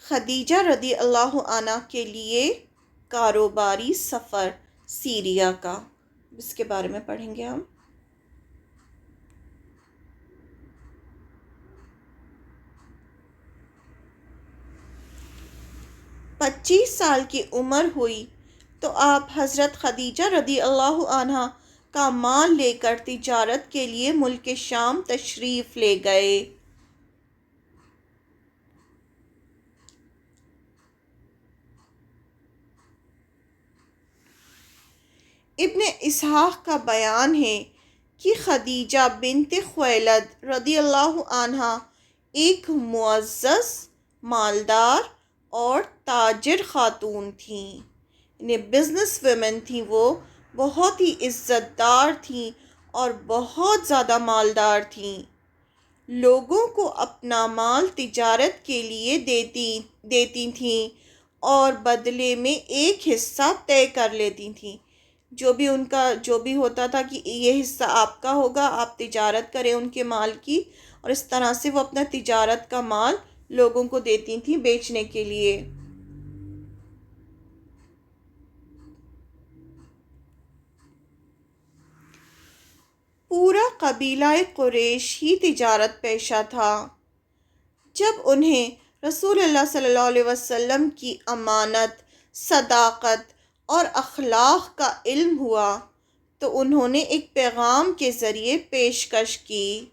خدیجہ رضی اللہ عنہ کے لیے کاروباری سفر سیریا کا، اس کے بارے میں پڑھیں گے ہم۔ 25 سال کی عمر ہوئی تو آپ حضرت خدیجہ رضی اللہ عنہ کا مال لے کر تجارت کے لیے ملک شام تشریف لے گئے۔ ابن اسحاق کا بیان ہے کہ خدیجہ بنت خویلد رضی اللہ عنہ ایک معزز، مالدار اور تاجر خاتون تھیں، یعنی بزنس ویمن تھیں۔ وہ بہت ہی عزت دار تھیں اور بہت زیادہ مالدار تھیں۔ لوگوں کو اپنا مال تجارت کے لیے دیتی تھیں اور بدلے میں ایک حصہ طے کر لیتی تھیں۔ جو بھی ہوتا تھا کہ یہ حصہ آپ کا ہوگا، آپ تجارت کریں ان کے مال کی، اور اس طرح سے وہ اپنا تجارت کا مال لوگوں کو دیتی تھیں بیچنے کے لیے۔ پورا قبیلہ قریش ہی تجارت پیشہ تھا۔ جب انہیں رسول اللہ صلی اللہ علیہ وسلم کی امانت، صداقت اور اخلاق کا علم ہوا تو انہوں نے ایک پیغام کے ذریعے پیشکش کی۔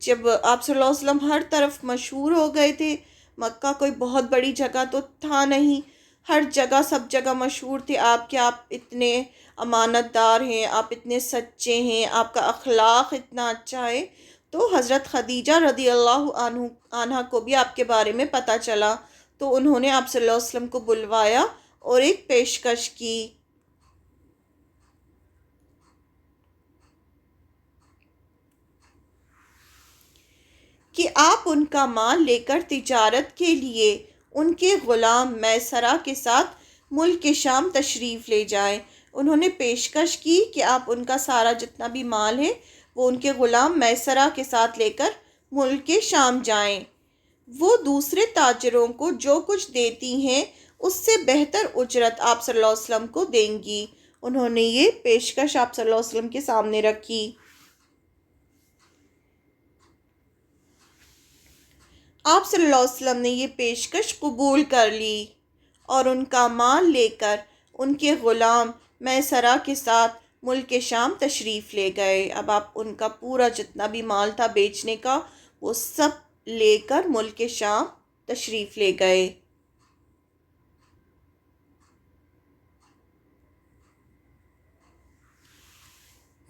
جب آپ صلی اللہ علیہ وسلم ہر طرف مشہور ہو گئے تھے، مکہ کوئی بہت بڑی جگہ تو تھا نہیں، ہر جگہ سب جگہ مشہور تھے آپ اتنے امانت دار ہیں، آپ اتنے سچے ہیں، آپ کا اخلاق اتنا اچھا ہے، تو حضرت خدیجہ رضی اللہ عنہ کو بھی آپ کے بارے میں پتہ چلا، تو انہوں نے آپ صلی اللہ علیہ وسلم کو بلوایا اور ایک پیشکش کی کہ آپ ان کا مال لے کر تجارت کے لیے ان کے غلام میسرہ کے ساتھ ملک شام تشریف لے جائیں۔ انہوں نے پیشکش کی کہ آپ ان کا سارا جتنا بھی مال ہے وہ ان کے غلام میسرہ کے ساتھ لے کر ملک شام جائیں۔ وہ دوسرے تاجروں کو جو کچھ دیتی ہیں اس سے بہتر اجرت آپ صلی اللہ علیہ وسلم کو دیں گی۔ انہوں نے یہ پیشکش آپ صلی اللہ علیہ وسلم کے سامنے رکھی۔ آپ صلی اللہ علیہ وسلم نے یہ پیشکش قبول کر لی اور ان کا مال لے کر ان کے غلام میسرہ کے ساتھ ملک شام تشریف لے گئے۔ اب آپ ان کا پورا جتنا بھی مال تھا بیچنے کا وہ سب لے کر ملک شام تشریف لے گئے۔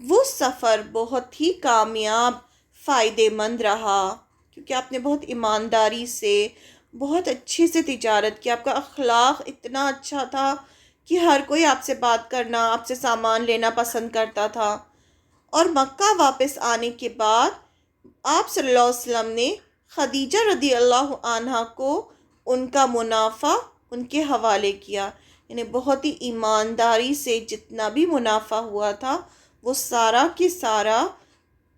وہ سفر بہت ہی کامیاب، فائدے مند رہا، کیونکہ آپ نے بہت ایمانداری سے، بہت اچھے سے تجارت کی۔ آپ کا اخلاق اتنا اچھا تھا کہ ہر کوئی آپ سے بات کرنا، آپ سے سامان لینا پسند کرتا تھا۔ اور مکہ واپس آنے کے بعد آپ صلی اللہ علیہ وسلم نے خدیجہ رضی اللہ عنہ کو ان کا منافع ان کے حوالے کیا، یعنی بہت ہی ایمانداری سے جتنا بھی منافع ہوا تھا وہ سارا کے سارا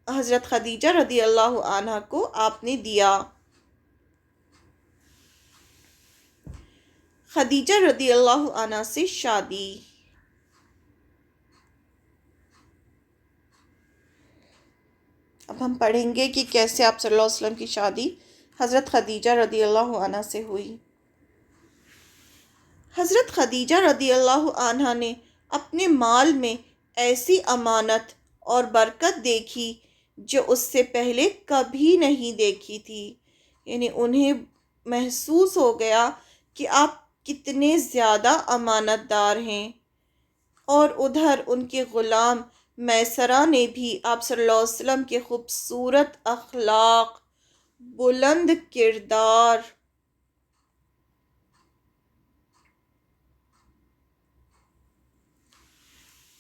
حضرت خدیجہ رضی اللہ عنہ کو آپ نے دیا۔ خدیجہ رضی اللہ عنہ سے شادی۔ اب ہم پڑھیں گے کہ کیسے آپ صلی اللہ علیہ وسلم کی شادی حضرت خدیجہ رضی اللہ عنہ سے ہوئی۔ حضرت خدیجہ رضی اللہ عنہ نے اپنے مال میں ایسی امانت اور برکت دیکھی جو اس سے پہلے کبھی نہیں دیکھی تھی، یعنی انہیں محسوس ہو گیا کہ آپ کتنے زیادہ امانت دار ہیں۔ اور ادھر ان کے غلام میسرہ نے بھی آپ صلی اللہ علیہ وسلم کے خوبصورت اخلاق، بلند کردار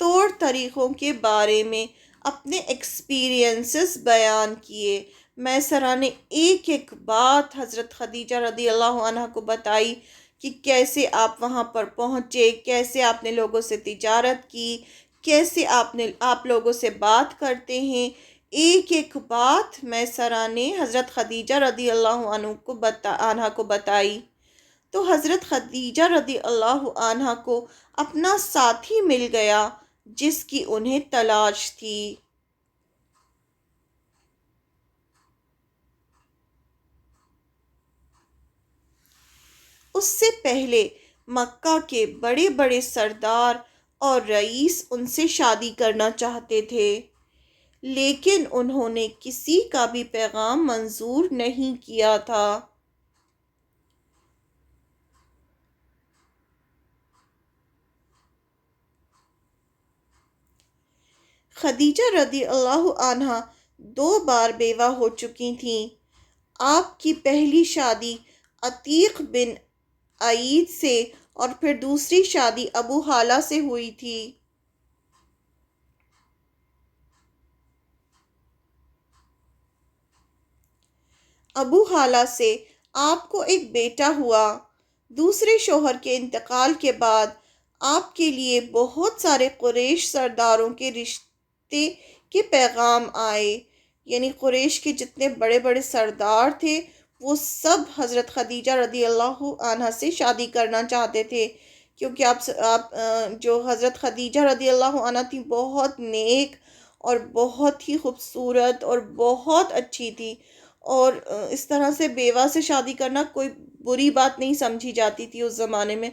طور طریقوں کے بارے میں اپنے ایکسپیرینسز بیان کیے۔ میسرہ نے ایک ایک بات حضرت خدیجہ رضی اللہ عنہ کو بتائی کہ کیسے آپ وہاں پر پہنچے، کیسے آپ نے لوگوں سے تجارت کی، کیسے آپ لوگوں سے بات کرتے ہیں۔ ایک ایک بات میسرہ نے حضرت خدیجہ رضی اللہ عنہ کو بتائی۔ تو حضرت خدیجہ رضی اللہ عنہا کو اپنا ساتھی مل گیا جس کی انہیں تلاش تھی۔ اس سے پہلے مکہ کے بڑے بڑے سردار اور رئیس ان سے شادی کرنا چاہتے تھے، لیکن انہوں نے کسی کا بھی پیغام منظور نہیں کیا تھا۔ خدیجہ رضی اللہ عنہا 2 بار بیوہ ہو چکی تھیں۔ آپ کی پہلی شادی عتیق بن عید سے اور پھر دوسری شادی ابو حالہ سے ہوئی تھی۔ ابو حالہ سے آپ کو ایک بیٹا ہوا۔ دوسرے شوہر کے انتقال کے بعد آپ کے لیے بہت سارے قریش سرداروں کے رشتے کے پیغام آئے، یعنی قریش کے جتنے بڑے بڑے سردار تھے وہ سب حضرت خدیجہ رضی اللہ عنہا سے شادی کرنا چاہتے تھے، کیونکہ آپ جو حضرت خدیجہ رضی اللہ عنہا تھی بہت نیک اور بہت ہی خوبصورت اور بہت اچھی تھی، اور اس طرح سے بیوہ سے شادی کرنا کوئی بری بات نہیں سمجھی جاتی تھی اس زمانے میں۔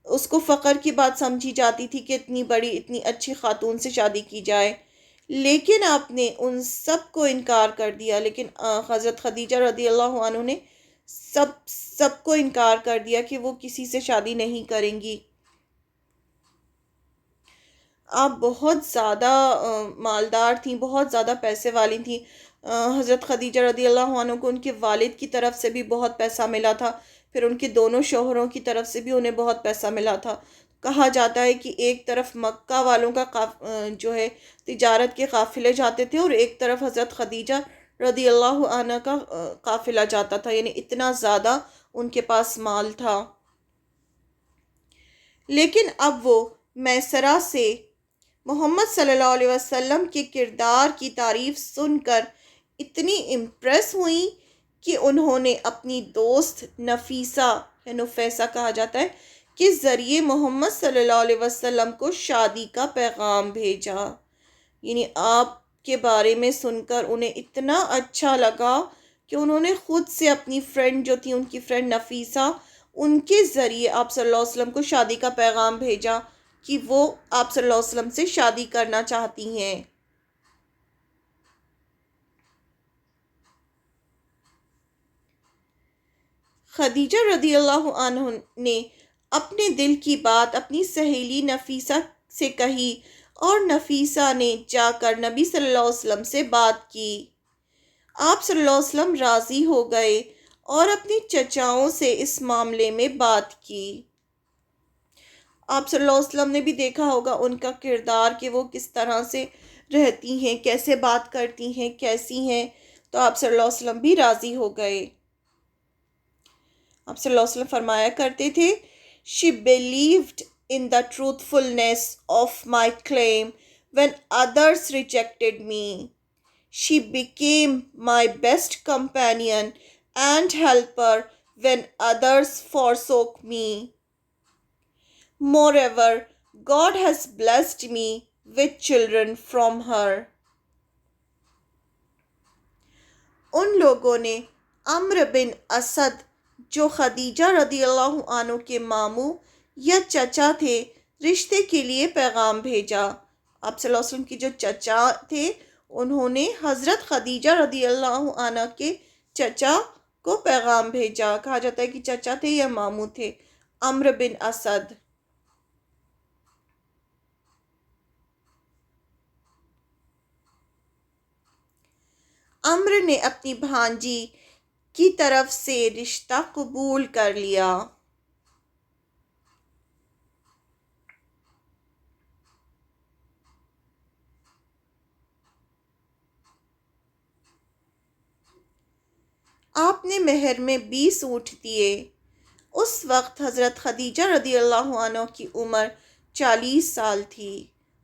اس کو فخر کی بات سمجھی جاتی تھی کہ اتنی بڑی اتنی اچھی خاتون سے شادی کی جائے، لیکن آپ نے ان سب کو انکار کر دیا۔ لیکن حضرت خدیجہ رضی اللہ عنہ نے سب کو انکار کر دیا کہ وہ کسی سے شادی نہیں کریں گی۔ آپ بہت زیادہ مالدار تھیں، بہت زیادہ پیسے والی تھیں۔ حضرت خدیجہ رضی اللہ عنہ کو ان کے والد کی طرف سے بھی بہت پیسہ ملا تھا، پھر ان کے دونوں شوہروں کی طرف سے بھی انہیں بہت پیسہ ملا تھا۔ کہا جاتا ہے کہ ایک طرف مکہ والوں کا جو ہے تجارت کے قافلے جاتے تھے، اور ایک طرف حضرت خدیجہ رضی اللہ عنہ کا قافلہ جاتا تھا، یعنی اتنا زیادہ ان کے پاس مال تھا۔ لیکن اب وہ میسرہ سے محمد صلی اللہ علیہ وسلم کے کردار کی تعریف سن کر اتنی امپریس ہوئیں کہ انہوں نے اپنی دوست نفیسہ یا نفیسہ کہا جاتا ہے کے ذریعے محمد صلی اللہ علیہ وسلم کو شادی کا پیغام بھیجا۔ یعنی آپ کے بارے میں سن کر انہیں اتنا اچھا لگا کہ انہوں نے خود سے اپنی فرینڈ جو تھی، ان کی فرینڈ نفیسہ، ان کے ذریعے آپ صلی اللہ علیہ وسلم کو شادی کا پیغام بھیجا کہ وہ آپ صلی اللہ علیہ وسلم سے شادی کرنا چاہتی ہیں۔ خدیجہ رضی اللہ عنہ نے اپنے دل کی بات اپنی سہیلی نفیسہ سے کہی، اور نفیسہ نے جا کر نبی صلی اللہ علیہ وسلم سے بات کی۔ آپ صلی اللہ علیہ وسلم راضی ہو گئے اور اپنی چچاؤں سے اس معاملے میں بات کی۔ آپ صلی اللہ علیہ وسلم نے بھی دیکھا ہوگا ان کا کردار کہ وہ کس طرح سے رہتی ہیں، کیسے بات کرتی ہیں، کیسی ہیں، تو آپ صلی اللہ علیہ وسلم بھی راضی ہو گئے۔ آپ صلی اللہ علیہ وسلم فرمایا کرتے تھے، "She believed in the truthfulness of my claim when others rejected me. She became my best companion and helper when others forsook me. Moreover, God has blessed me with children from her." ان لوگوں نے عمرو بن اسد جو خدیجہ رضی اللہ عنہ کے ماموں یا چچا تھے رشتے کے لیے پیغام بھیجا۔ آپ صلی اللہ علیہ وسلم کی جو چچا تھے انہوں نے حضرت خدیجہ رضی اللہ عنہ کے چچا کو پیغام بھیجا۔ کہا جاتا ہے کہ چچا تھے یا ماموں تھے، عمرو بن اسد۔ عمرو نے اپنی بھانجی کی طرف سے رشتہ قبول کر لیا۔ آپ نے مہر میں 20 اونٹ دیے۔ اس وقت حضرت خدیجہ رضی اللہ عنہ کی عمر 40 سال تھی،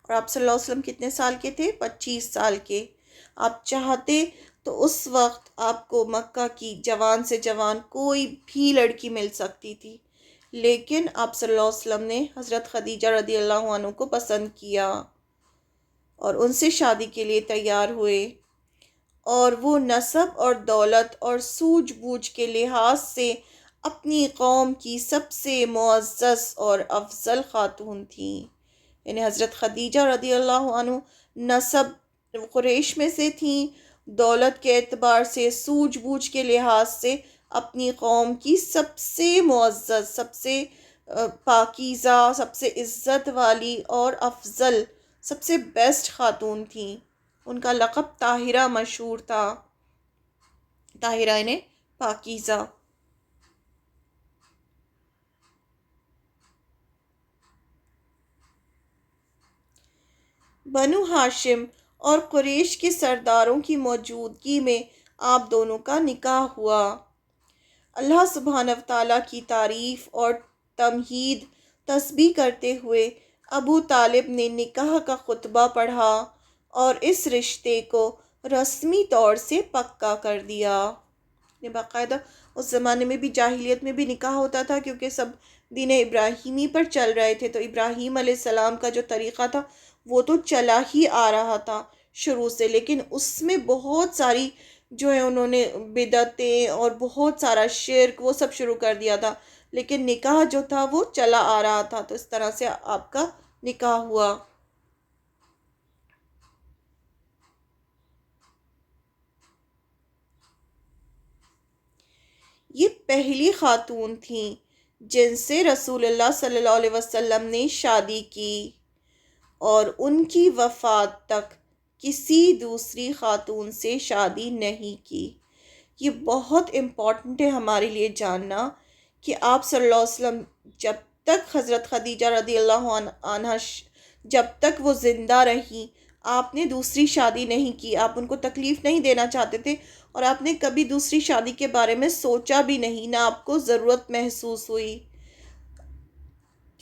اور آپ صلی اللہ علیہ وسلم کتنے سال کے تھے؟ 25 سال کے۔ آپ چاہتے تو اس وقت آپ کو مکہ کی جوان سے جوان کوئی بھی لڑکی مل سکتی تھی، لیکن آپ صلی اللہ علیہ وسلم نے حضرت خدیجہ رضی اللہ عنہ کو پسند کیا اور ان سے شادی کے لیے تیار ہوئے، اور وہ نسب اور دولت اور سوجھ بوجھ کے لحاظ سے اپنی قوم کی سب سے معزز اور افضل خاتون تھیں۔ یعنی حضرت خدیجہ رضی اللہ عنہ نسب قریش میں سے تھیں، دولت کے اعتبار سے، سوجھ بوجھ کے لحاظ سے اپنی قوم کی سب سے معزز، سب سے پاکیزہ، سب سے عزت والی اور افضل، سب سے بیسٹ خاتون تھیں۔ ان کا لقب طاہرہ مشہور تھا، طاہرہ یعنی پاکیزہ۔ بنو ہاشم اور قریش کے سرداروں کی موجودگی میں آپ دونوں کا نکاح ہوا۔ اللہ سبحانہ وتعالیٰ کی تعریف اور تمجید تسبیح کرتے ہوئے ابو طالب نے نکاح کا خطبہ پڑھا اور اس رشتے کو رسمی طور سے پکا کر دیا۔ یہ باقاعدہ اس زمانے میں بھی، جاہلیت میں بھی نکاح ہوتا تھا، کیونکہ سب دین ابراہیمی پر چل رہے تھے، تو ابراہیم علیہ السلام کا جو طریقہ تھا وہ تو چلا ہی آ رہا تھا شروع سے، لیکن اس میں بہت ساری جو ہے انہوں نے بدعتیں اور بہت سارا شرک وہ سب شروع کر دیا تھا، لیکن نکاح جو تھا وہ چلا آ رہا تھا، تو اس طرح سے آپ کا نکاح ہوا۔ یہ پہلی خاتون تھیں جن سے رسول اللہ صلی اللہ علیہ وسلم نے شادی کی، اور ان کی وفات تک کسی دوسری خاتون سے شادی نہیں کی۔ یہ بہت امپورٹنٹ ہے ہمارے لیے جاننا کہ آپ صلی اللہ علیہ وسلم جب تک حضرت خدیجہ رضی اللہ عنہا جب تک وہ زندہ رہیں، آپ نے دوسری شادی نہیں کی۔ آپ ان کو تکلیف نہیں دینا چاہتے تھے، اور آپ نے کبھی دوسری شادی کے بارے میں سوچا بھی نہیں، نہ آپ کو ضرورت محسوس ہوئی۔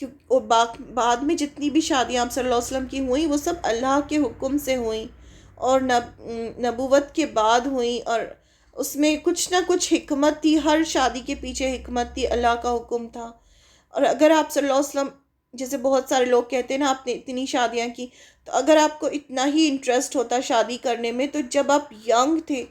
اور بعد میں جتنی بھی شادیاں آپ صلی اللہ علیہ وسلم کی ہوئیں وہ سب اللہ کے حکم سے ہوئیں، اور نبوت کے بعد ہوئیں، اور اس میں کچھ نہ کچھ حکمت تھی، ہر شادی کے پیچھے حکمت تھی، اللہ کا حکم تھا۔ اور اگر آپ صلی اللہ علیہ وسلم، جیسے بہت سارے لوگ کہتے ہیں نا آپ نے اتنی شادیاں کی، تو اگر آپ کو اتنا ہی انٹرسٹ ہوتا شادی کرنے میں تو جب آپ ینگ تھے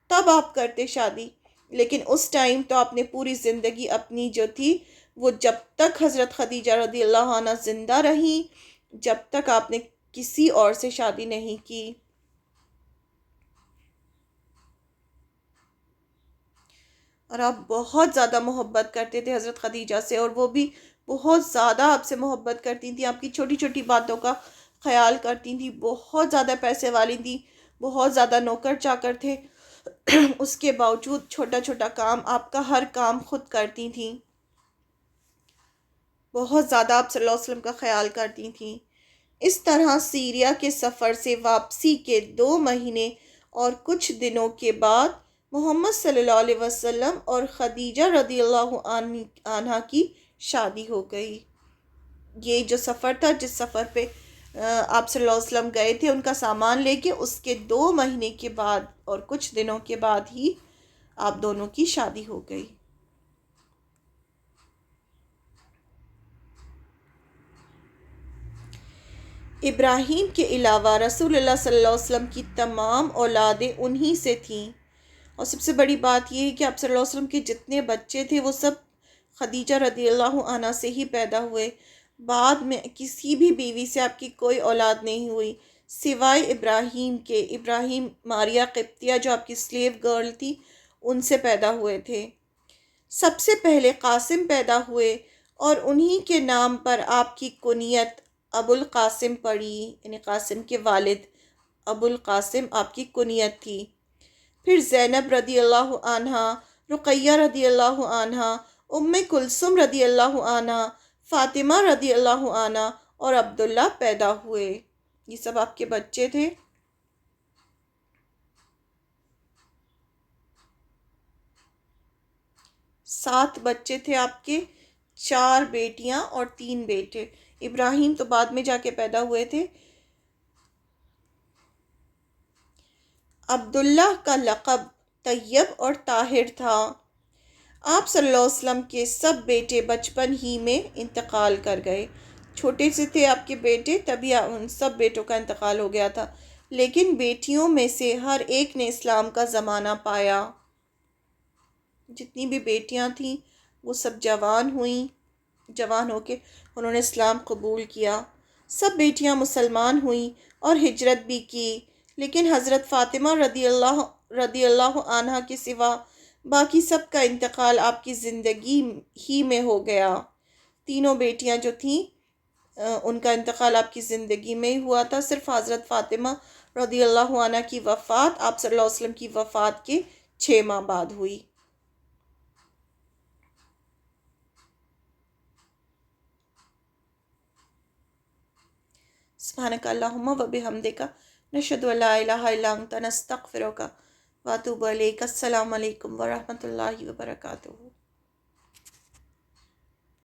تب آپ کرتے شادی، لیکن اس ٹائم تو آپ نے پوری زندگی اپنی جو تھی وہ جب تک حضرت خدیجہ رضی اللہ عنہ زندہ رہیں، جب تک آپ نے کسی اور سے شادی نہیں کی۔ اور آپ بہت زیادہ محبت کرتے تھے حضرت خدیجہ سے، اور وہ بھی بہت زیادہ آپ سے محبت کرتی تھیں، آپ کی چھوٹی چھوٹی باتوں کا خیال کرتی تھیں، بہت زیادہ پیسے والی تھیں، بہت زیادہ نوکر چاکر تھے، اس کے باوجود چھوٹا چھوٹا کام، آپ کا ہر کام خود کرتی تھیں، بہت زیادہ آپ صلی اللہ علیہ وسلم کا خیال کرتی تھیں۔ اس طرح سیریا کے سفر سے واپسی کے 2 مہینے اور کچھ دنوں کے بعد محمد صلی اللہ علیہ وسلم اور خدیجہ رضی اللہ عنہا کی شادی ہو گئی۔ یہ جو سفر تھا، جس سفر پہ آپ صلی اللہ علیہ وسلم گئے تھے ان کا سامان لے کے، اس کے 2 مہینے کے بعد اور کچھ دنوں کے بعد ہی آپ دونوں کی شادی ہو گئی۔ ابراہیم کے علاوہ رسول اللہ صلی اللہ علیہ وسلم کی تمام اولادیں انہی سے تھیں، اور سب سے بڑی بات یہ ہے کہ آپ صلی اللہ علیہ وسلم کے جتنے بچے تھے وہ سب خدیجہ رضی اللہ عنہا سے ہی پیدا ہوئے۔ بعد میں کسی بھی بیوی سے آپ کی کوئی اولاد نہیں ہوئی سوائے ابراہیم کے۔ ابراہیم ماریہ قبطیہ جو آپ کی سلیو گرل تھی ان سے پیدا ہوئے تھے۔ سب سے پہلے قاسم پیدا ہوئے، اور انہی کے نام پر آپ کی کنیت ابو القاسم پڑی، یعنی قاسم کے والد ابو القاسم آپ کی کنیت تھی۔ پھر زینب رضی اللہ عنہا، رقیہ رضی اللہ عنہا، ام کلثوم رضی اللہ عنہا، فاطمہ رضی اللہ عنہا اور عبداللہ پیدا ہوئے۔ یہ سب آپ کے بچے تھے۔ 7 بچے تھے آپ کے، 4 بیٹیاں اور 3 بیٹے۔ ابراہیم تو بعد میں جا کے پیدا ہوئے تھے۔ عبداللہ کا لقب طیب اور طاہر تھا۔ آپ صلی اللہ علیہ وسلم کے سب بیٹے بچپن ہی میں انتقال کر گئے، چھوٹے سے تھے آپ کے بیٹے تبھی ان سب بیٹوں کا انتقال ہو گیا تھا، لیکن بیٹیوں میں سے ہر ایک نے اسلام کا زمانہ پایا۔ جتنی بھی بیٹیاں تھیں وہ سب جوان ہوئیں، جوان ہو کے انہوں نے اسلام قبول کیا، سب بیٹیاں مسلمان ہوئیں اور ہجرت بھی کی، لیکن حضرت فاطمہ رضی اللہ عنہا کے سوا باقی سب کا انتقال آپ کی زندگی ہی میں ہو گیا۔ تینوں بیٹیاں جو تھیں ان کا انتقال آپ کی زندگی میں ہی ہوا تھا، صرف حضرت فاطمہ رضی اللہ عنہ کی وفات آپ صلی اللہ علیہ وسلم کی وفات کے 6 ماہ بعد ہوئی۔ سبحانک اللہم و بحمدک نشہد ان لا الہ الا انت نستغفرک و اتوب الیک۔ السلام علیکم ورحمۃ اللہ وبرکاتہ۔